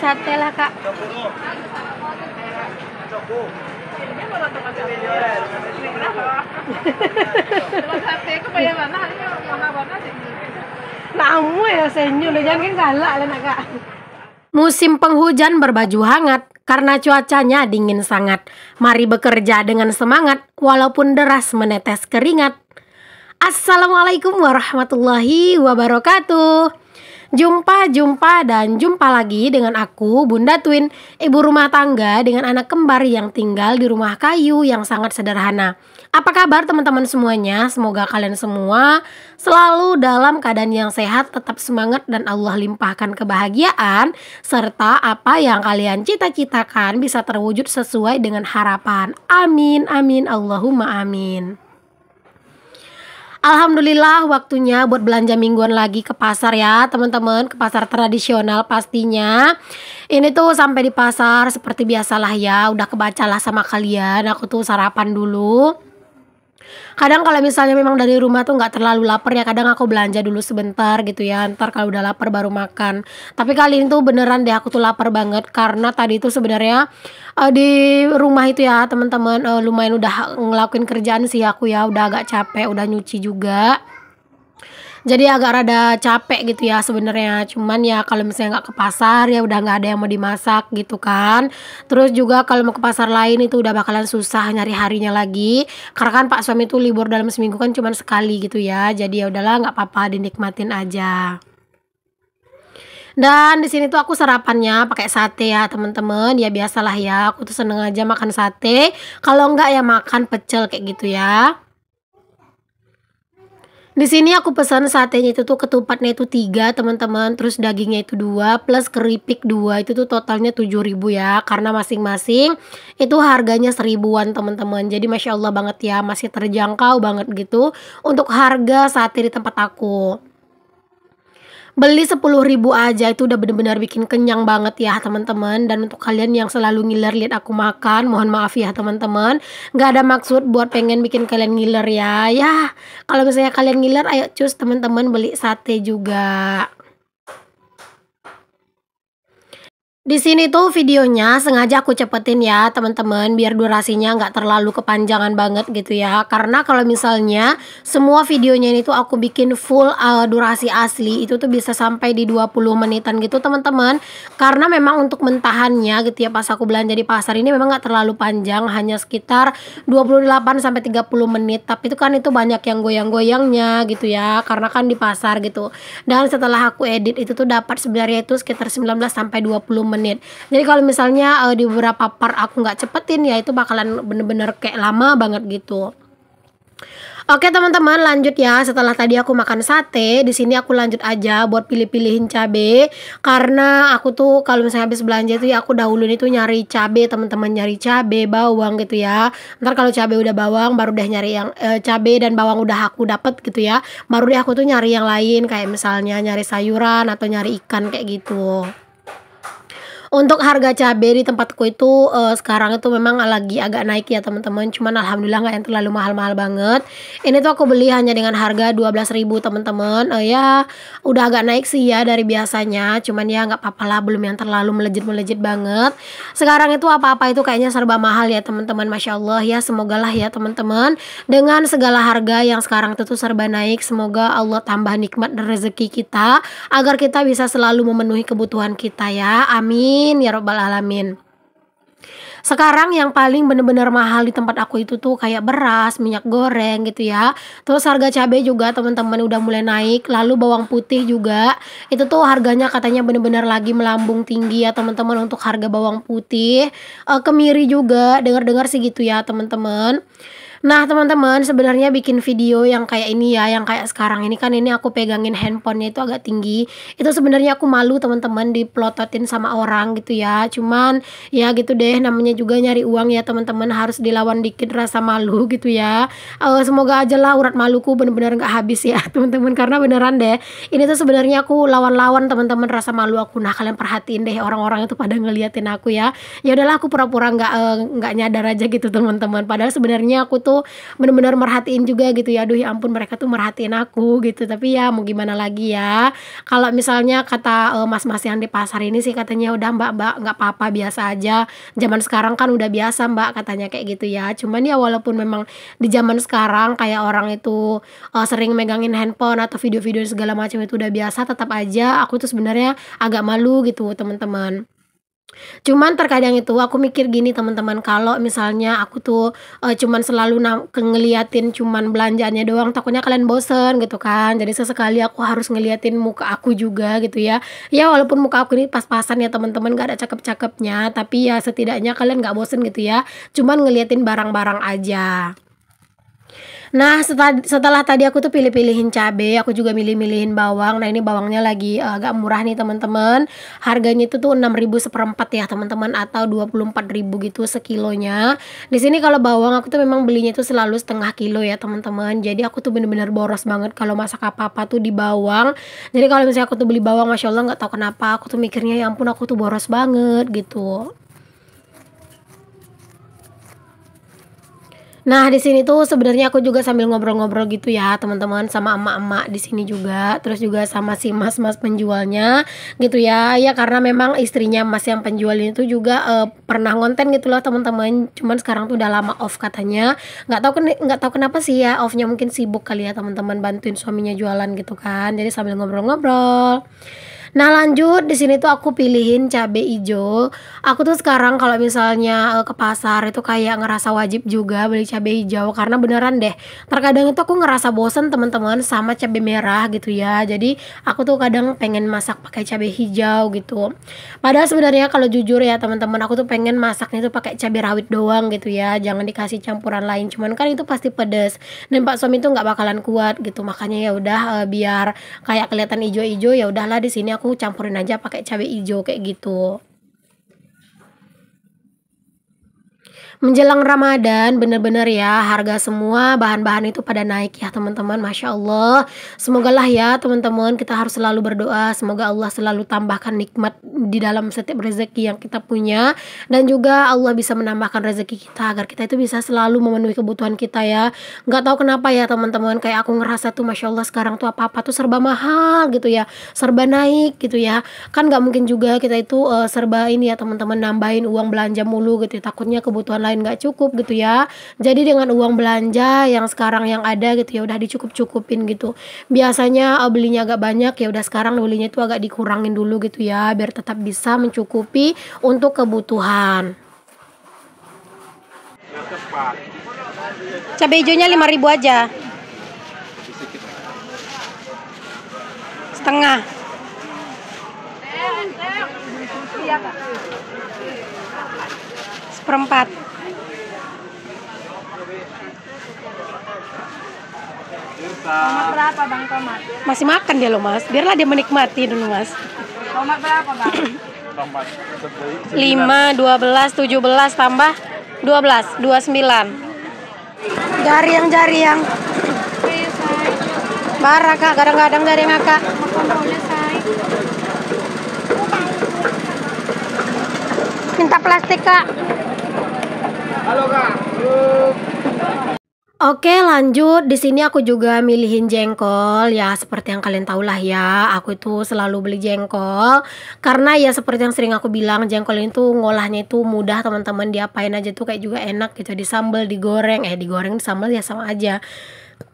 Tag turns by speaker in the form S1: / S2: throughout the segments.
S1: Sate lah kak. Namu ya senyum, jangan galak lah nak kak. Musim penghujan berbaju hangat karena cuacanya dingin sangat. Mari bekerja dengan semangat walaupun deras menetes keringat. Assalamualaikum warahmatullahi wabarakatuh. Jumpa dan jumpa lagi dengan aku Bunda Twin, ibu rumah tangga dengan anak kembar yang tinggal di rumah kayu yang sangat sederhana. Apa kabar teman-teman semuanya? Semoga kalian semua selalu dalam keadaan yang sehat, tetap semangat dan Allah limpahkan kebahagiaan serta apa yang kalian cita-citakan bisa terwujud sesuai dengan harapan. Amin amin Allahumma amin. Alhamdulillah waktunya buat belanja mingguan lagi ke pasar ya teman-teman, ke pasar tradisional pastinya. Ini tuh sampai di pasar seperti biasalah ya, udah kebacalah sama kalian, aku tuh sarapan dulu. Kadang kalau misalnya memang dari rumah tuh nggak terlalu lapar ya, kadang aku belanja dulu sebentar gitu ya, ntar kalau udah lapar baru makan. Tapi kali ini tuh beneran deh aku tuh lapar banget karena tadi itu sebenarnya di rumah itu ya teman-teman lumayan udah ngelakuin kerjaan sih aku ya, udah agak capek, udah nyuci juga. Jadi agak rada capek gitu ya sebenarnya. Cuman ya kalau misalnya nggak ke pasar ya udah nggak ada yang mau dimasak gitu kan. Terus juga kalau mau ke pasar lain itu udah bakalan susah nyari harinya lagi. Karena kan Pak suami tuh libur dalam seminggu kan cuman sekali gitu ya. Jadi ya udahlah nggak apa-apa, dinikmatin aja. Dan di sini tuh aku sarapannya pakai sate ya teman-teman. Ya biasalah ya, aku tuh seneng aja makan sate. Kalau nggak ya makan pecel kayak gitu ya. Di sini aku pesan satenya itu tuh ketupatnya itu 3 teman-teman, terus dagingnya itu 2 plus keripik 2, itu tuh totalnya 7.000 ya, karena masing-masing itu harganya 1.000-an teman-teman. Jadi Masya Allah banget ya, masih terjangkau banget gitu untuk harga sate di tempat aku. Beli 10.000 aja itu udah bener-bener bikin kenyang banget ya teman-teman. Dan untuk kalian yang selalu ngiler lihat aku makan, mohon maaf ya teman-teman, nggak ada maksud buat pengen bikin kalian ngiler ya. Ya kalau misalnya kalian ngiler, ayo cus teman-teman beli sate juga. Di sini tuh videonya sengaja aku cepetin ya teman-teman, biar durasinya nggak terlalu kepanjangan banget gitu ya. Karena kalau misalnya semua videonya ini tuh aku bikin full durasi asli, itu tuh bisa sampai di 20 menitan gitu teman-teman. Karena memang untuk mentahannya gitu ya, pas aku belanja di pasar ini memang nggak terlalu panjang, hanya sekitar 28-30 menit. Tapi itu kan itu banyak yang goyang-goyangnya gitu ya, karena kan di pasar gitu. Dan setelah aku edit itu tuh dapat sebenarnya itu sekitar 19-20 menit. Jadi kalau misalnya di beberapa part aku nggak cepetin ya itu bakalan bener-bener kayak lama banget gitu. Oke teman-teman, lanjut ya. Setelah tadi aku makan sate, di sini aku lanjut aja buat pilih-pilihin cabe. Karena aku tuh kalau misalnya habis belanja itu ya aku dahulu itu nyari cabe teman-teman, nyari cabe, bawang gitu ya. Ntar kalau cabe udah bawang baru deh nyari yang cabe dan bawang udah aku dapet gitu ya. Baru deh aku tuh nyari yang lain kayak misalnya nyari sayuran atau nyari ikan kayak gitu. Untuk harga cabai di tempatku itu sekarang itu memang lagi agak naik ya teman-teman. Cuman alhamdulillah nggak yang terlalu mahal-mahal banget. Ini tuh aku beli hanya dengan harga 12.000 teman-teman. Ya udah agak naik sih ya dari biasanya. Cuman ya nggak apa-apa lah, belum yang terlalu melejit-melejit banget. Sekarang itu apa-apa itu kayaknya serba mahal ya teman-teman. Masya Allah ya, semoga lah ya teman-teman, dengan segala harga yang sekarang itu tuh serba naik, semoga Allah tambah nikmat dan rezeki kita agar kita bisa selalu memenuhi kebutuhan kita ya. Amin ya robbal alamin. Sekarang yang paling bener-bener mahal di tempat aku itu tuh kayak beras, minyak goreng gitu ya. Terus harga cabai juga teman-teman udah mulai naik. Lalu bawang putih juga itu tuh harganya katanya bener-bener lagi melambung tinggi ya teman-teman untuk harga bawang putih. Kemiri juga dengar-dengar sih gitu ya teman-teman. Nah teman-teman, sebenarnya bikin video yang kayak ini ya, yang kayak sekarang ini kan, ini aku pegangin handphonenya itu agak tinggi. Itu sebenarnya aku malu teman-teman dipelototin sama orang gitu ya. Cuman ya gitu deh, namanya juga nyari uang ya teman-teman, harus dilawan dikit rasa malu gitu ya. Semoga aja lah urat maluku bener-bener nggak habis ya teman-teman, karena beneran deh ini tuh sebenarnya aku lawan-lawan teman-teman rasa malu aku. Nah kalian perhatiin deh orang-orang itu pada ngeliatin aku ya. Ya udahlah aku pura-pura nggak nyadar aja gitu teman-teman. Padahal sebenarnya aku tuh tuh bener-bener merhatiin juga gitu ya. Aduh ya ampun mereka tuh merhatiin aku gitu. Tapi ya mau gimana lagi ya. Kalau misalnya kata, mas-mas yang di pasar ini sih katanya, "Udah Mbak Mbak, nggak apa-apa biasa aja. Zaman sekarang kan udah biasa Mbak," katanya kayak gitu ya. Cuman ya walaupun memang di zaman sekarang kayak orang itu, sering megangin handphone atau video-video segala macam itu udah biasa, tetap aja aku tuh sebenarnya agak malu gitu teman-teman. Cuman terkadang itu aku mikir gini teman-teman, kalau misalnya aku tuh, cuman selalu ngeliatin cuman belanjaannya doang, takutnya kalian bosen gitu kan. Jadi sesekali aku harus ngeliatin muka aku juga gitu ya. Ya walaupun muka aku ini pas-pasan ya teman-teman, gak ada cakep-cakepnya, tapi ya setidaknya kalian gak bosen gitu ya, cuman ngeliatin barang-barang aja. Nah, setelah tadi aku tuh pilih-pilihin cabe, aku juga milih-milihin bawang. Nah, ini bawangnya lagi, agak murah nih teman-teman. Harganya itu tuh 6.000 seperempat ya teman-teman, atau 24.000 gitu sekilonya. Di sini kalau bawang aku tuh memang belinya tuh selalu setengah kilo ya teman-teman. Jadi aku tuh bener-bener boros banget kalau masak apa-apa tuh di bawang. Jadi kalau misalnya aku tuh beli bawang, masya Allah nggak tahu kenapa aku tuh mikirnya ya ampun aku tuh boros banget gitu. Nah, di sini tuh sebenarnya aku juga sambil ngobrol-ngobrol gitu ya, teman-teman, sama emak-emak di sini juga, terus juga sama si mas-mas penjualnya gitu ya. Ya karena memang istrinya mas yang penjual itu juga pernah ngonten gitu loh, teman-teman. Cuman sekarang tuh udah lama off katanya. Nggak tahu kenapa sih ya, offnya mungkin sibuk kali ya, teman-teman, bantuin suaminya jualan gitu kan. Jadi sambil ngobrol-ngobrol. Nah lanjut di sini tuh aku pilihin cabe ijo. Aku tuh sekarang kalau misalnya, ke pasar itu kayak ngerasa wajib juga beli cabe hijau karena beneran deh, terkadang itu aku ngerasa bosen teman-teman sama cabe merah gitu ya. Jadi aku tuh kadang pengen masak pakai cabe hijau gitu. Padahal sebenarnya kalau jujur ya teman-teman, aku tuh pengen masaknya tuh pakai cabe rawit doang gitu ya, jangan dikasih campuran lain. Cuman kan itu pasti pedes dan pak suami tuh nggak bakalan kuat gitu. Makanya ya udah, biar kayak kelihatan ijo-ijo, ya udahlah di sini aku campurin aja pakai cabai ijo kayak gitu. Menjelang Ramadan, bener-bener ya, harga semua bahan-bahan itu pada naik ya teman-teman, Masya Allah. Semogalah ya teman-teman, kita harus selalu berdoa, semoga Allah selalu tambahkan nikmat di dalam setiap rezeki yang kita punya. Dan juga Allah bisa menambahkan rezeki kita, agar kita itu bisa selalu memenuhi kebutuhan kita ya. Nggak tahu kenapa ya teman-teman, kayak aku ngerasa tuh Masya Allah sekarang tuh apa-apa tuh serba mahal gitu ya, serba naik gitu ya. Kan nggak mungkin juga kita itu serba ini ya teman-teman, nambahin uang belanja mulu gitu ya, takutnya kebutuhan lain nggak cukup gitu ya. Jadi dengan uang belanja yang sekarang yang ada gitu ya udah dicukup-cukupin gitu. Biasanya belinya agak banyak, ya udah sekarang belinya itu agak dikurangin dulu gitu ya, biar tetap bisa mencukupi untuk kebutuhan. Cabai hijaunya 5.000 aja. Setengah. Seperempat.
S2: Tomat berapa bang tomat?
S1: Masih makan dia loh mas, biarlah dia menikmati dulu mas.
S2: Tomat berapa bang?
S3: Tomat
S1: 5, 12, 17 tambah 12, 29. Jari yang bara kak, kadang-kadang dari ngakak. Minta plastik kak.
S3: Halo kak.
S1: Oke lanjut, di sini aku juga milihin jengkol ya, seperti yang kalian tahu lah ya, aku itu selalu beli jengkol karena ya seperti yang sering aku bilang, jengkol itu ngolahnya itu mudah teman-teman, diapain aja tuh kayak juga enak gitu, disambel, digoreng, disambel ya sama aja,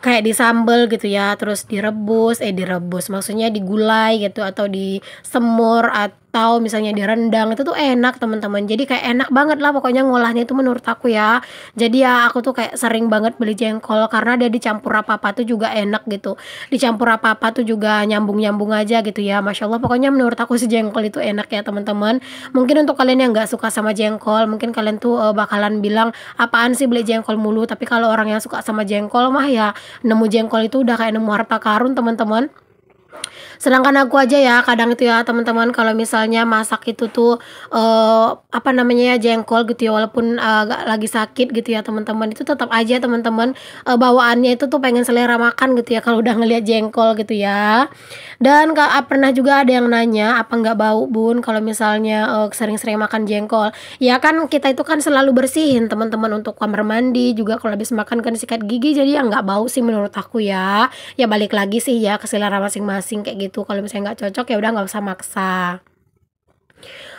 S1: kayak disambel gitu ya, terus direbus maksudnya digulai gitu, atau disemur, atau misalnya direndang, itu tuh enak teman-teman. Jadi kayak enak banget lah pokoknya ngolahnya itu menurut aku ya. Jadi ya aku tuh kayak sering banget beli jengkol karena dia dicampur apa-apa tuh juga enak gitu, dicampur apa-apa tuh juga nyambung-nyambung aja gitu ya, Masya Allah. Pokoknya menurut aku si jengkol itu enak ya teman-teman. Mungkin untuk kalian yang nggak suka sama jengkol, mungkin kalian tuh bakalan bilang apaan sih beli jengkol mulu, tapi kalau orang yang suka sama jengkol mah ya nemu jengkol itu udah kayak nemu harta karun teman-teman. Sedangkan aku aja ya kadang itu ya teman-teman kalau misalnya masak itu tuh, apa namanya ya, jengkol gitu ya walaupun, lagi sakit gitu ya teman-teman, itu tetap aja teman-teman, bawaannya itu tuh pengen selera makan gitu ya kalau udah ngelihat jengkol gitu ya. Dan pernah juga ada yang nanya, "Apa nggak bau Bun kalau misalnya, sering-sering makan jengkol?" Ya kan kita itu kan selalu bersihin teman-teman untuk kamar mandi juga kalau habis makan kan sikat gigi jadi ya nggak bau sih menurut aku ya. Ya balik lagi sih ya ke selera masing-masing kayak gitu, kalau misalnya nggak cocok ya udah nggak usah maksa.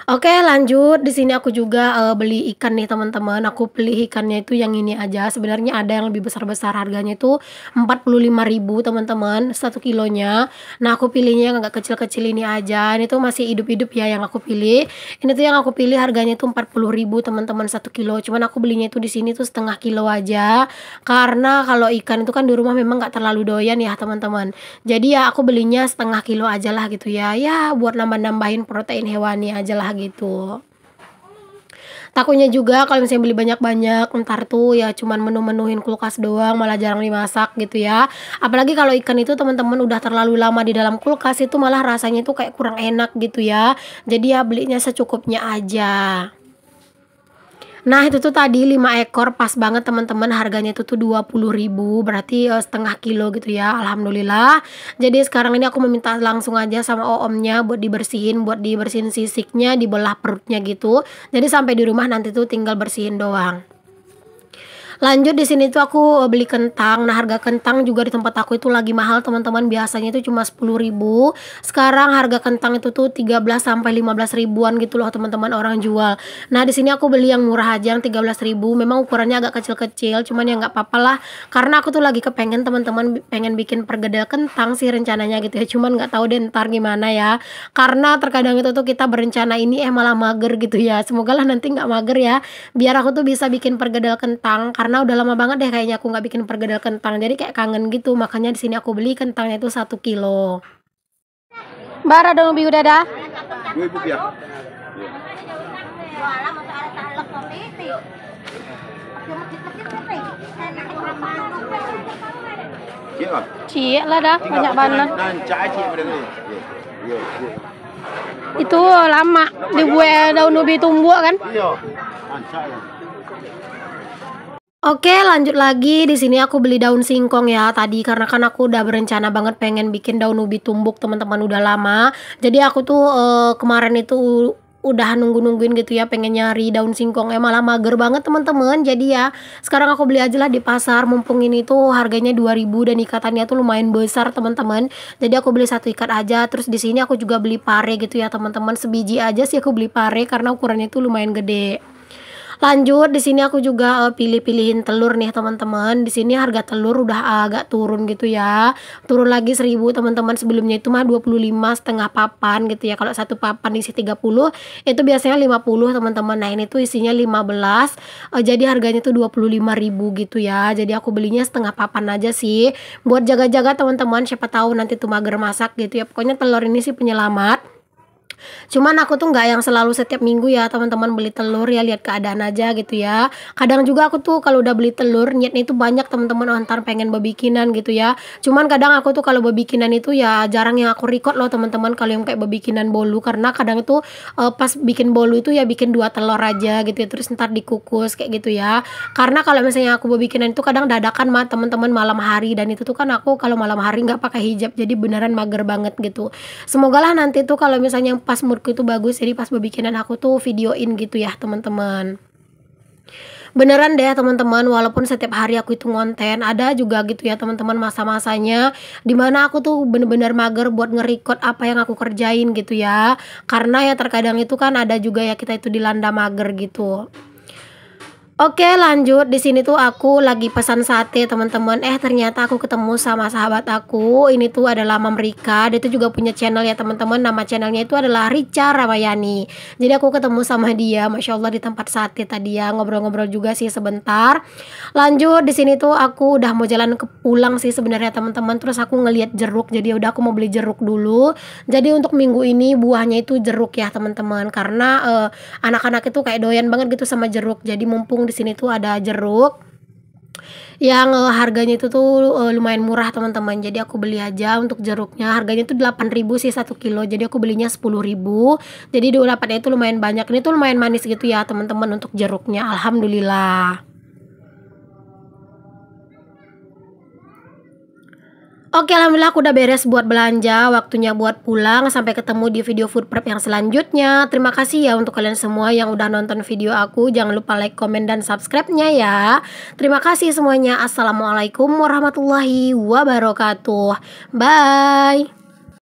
S1: Oke lanjut, di sini aku juga, beli ikan nih teman-teman, aku beli ikannya itu yang ini aja, sebenarnya ada yang lebih besar-besar harganya itu 45.000 teman-teman, 1 kilonya. Nah aku pilihnya yang agak kecil-kecil ini aja, ini tuh masih hidup-hidup ya yang aku pilih. Ini tuh yang aku pilih harganya itu 40.000 teman-teman 1 kilo, cuman aku belinya itu di sini tuh setengah kilo aja, karena kalau ikan itu kan di rumah memang nggak terlalu doyan ya teman-teman. Jadi ya aku belinya setengah kilo aja lah gitu ya, ya buat nambah-nambahin protein hewani aja lah gitu. Takutnya juga kalau misalnya beli banyak-banyak, entar tuh ya cuman menu-menuhin kulkas doang, malah jarang dimasak gitu ya. Apalagi kalau ikan itu teman-teman udah terlalu lama di dalam kulkas itu malah rasanya itu kayak kurang enak gitu ya. Jadi ya belinya secukupnya aja. Nah itu tuh tadi 5 ekor pas banget teman-teman, harganya itu tuh 20.000 berarti, setengah kilo gitu ya, alhamdulillah. Jadi sekarang ini aku meminta langsung aja sama oomnya buat dibersihin sisiknya, dibelah perutnya gitu. Jadi sampai di rumah nanti tuh tinggal bersihin doang. Lanjut di sini tuh aku, beli kentang. Nah, harga kentang juga di tempat aku itu lagi mahal, teman-teman. Biasanya itu cuma 10.000. Sekarang harga kentang itu tuh 13 sampai 15 ribuan gitu loh, teman-teman, orang jual. Nah, di sini aku beli yang murah aja yang 13.000. Memang ukurannya agak kecil-kecil, cuman ya nggak apa-apa lah. Karena aku tuh lagi kepengen teman-teman pengen bikin perkedel kentang sih rencananya gitu ya. Cuman nggak tahu deh ntar gimana ya. Karena terkadang itu tuh kita berencana ini malah mager gitu ya. Semoga lah nanti nggak mager ya. Biar aku tuh bisa bikin perkedel kentang karena udah lama banget deh kayaknya aku nggak bikin perkedel kentang, jadi kayak kangen gitu, makanya di sini aku beli kentangnya itu 1 kilo. Bara dong bi udah dah.
S3: 2.000 rupiah. Cik lah.
S1: Cie lah dah, banyak banget.
S3: Dan cak cik pada ni. Ya.
S1: Itu lama dibuat daun ubi tumbuk kan.
S3: Ya. Cak lah.
S1: Oke, lanjut lagi. Di sini aku beli daun singkong ya tadi karena kan aku udah berencana banget pengen bikin daun ubi tumbuk, teman-teman, udah lama. Jadi aku tuh kemarin itu udah nungguin gitu ya pengen nyari daun singkong malah mager banget teman-teman. Jadi ya sekarang aku beli aja lah di pasar, mumpung ini tuh harganya 2.000 dan ikatannya tuh lumayan besar teman-teman. Jadi aku beli 1 ikat aja. Terus di sini aku juga beli pare gitu ya teman-teman, sebiji aja sih aku beli pare karena ukurannya tuh lumayan gede. Lanjut di sini aku juga, pilih-pilihin telur nih teman-teman. Di sini harga telur udah agak turun gitu ya. Turun lagi 1.000 teman-teman, sebelumnya itu mah 25 setengah papan gitu ya. Kalau satu papan isi 30 itu biasanya 50 teman-teman. Nah, ini tuh isinya 15, jadi harganya tuh 25.000 gitu ya. Jadi aku belinya setengah papan aja sih buat jaga-jaga teman-teman, siapa tahu nanti tuh mager masak gitu ya. Pokoknya telur ini sih penyelamat. Cuman aku tuh nggak yang selalu setiap minggu ya teman-teman beli telur ya, lihat keadaan aja gitu ya. Kadang juga aku tuh kalau udah beli telur niatnya itu banyak teman-teman, ntar pengen bebikinan gitu ya. Cuman kadang aku tuh kalau bebikinan itu ya jarang yang aku record loh teman-teman, kalau yang kayak bebikinan bolu, karena kadang itu pas bikin bolu itu ya bikin 2 telur aja gitu ya, terus ntar dikukus kayak gitu ya. Karena kalau misalnya aku bebikinan itu kadang dadakan mah teman-teman malam hari, dan itu tuh kan aku kalau malam hari nggak pakai hijab jadi beneran mager banget gitu. Semoga lah nanti tuh kalau misalnya pas moodku itu bagus, jadi pas bebikinan aku tuh videoin gitu ya teman-teman. Beneran deh teman-teman, walaupun setiap hari aku itu ngonten, ada juga gitu ya teman-teman masa-masanya dimana aku tuh bener-bener mager buat nge-record apa yang aku kerjain gitu ya. Karena ya terkadang itu kan ada juga ya kita itu dilanda mager gitu. Oke lanjut, di sini tuh aku lagi pesan sate teman-teman. Ternyata aku ketemu sama sahabat aku. Ini tuh adalah Mam Rika. Dia tuh juga punya channel ya teman-teman. Nama channelnya itu adalah Rica Ramayani. Jadi aku ketemu sama dia, masya Allah, di tempat sate tadi ya, ngobrol-ngobrol juga sih sebentar. Lanjut di sini tuh aku udah mau jalan ke pulang sih sebenarnya teman-teman. Terus aku ngelihat jeruk, jadi udah aku mau beli jeruk dulu. Jadi untuk minggu ini buahnya itu jeruk ya teman-teman. Karena anak-anak itu kayak doyan banget gitu sama jeruk. Jadi mumpung di sini tuh ada jeruk, yang harganya itu tuh lumayan murah teman-teman. Jadi aku beli aja untuk jeruknya. Harganya tuh 8.000 sih 1 kilo. Jadi aku belinya 10.000. Jadi dapatnya itu lumayan banyak. Ini tuh lumayan manis gitu ya teman-teman untuk jeruknya. Alhamdulillah. Oke, alhamdulillah aku udah beres buat belanja, waktunya buat pulang. Sampai ketemu di video food prep yang selanjutnya. Terima kasih ya untuk kalian semua yang udah nonton video aku. Jangan lupa like, komen, dan subscribe-nya ya. Terima kasih semuanya. Assalamualaikum warahmatullahi wabarakatuh. Bye.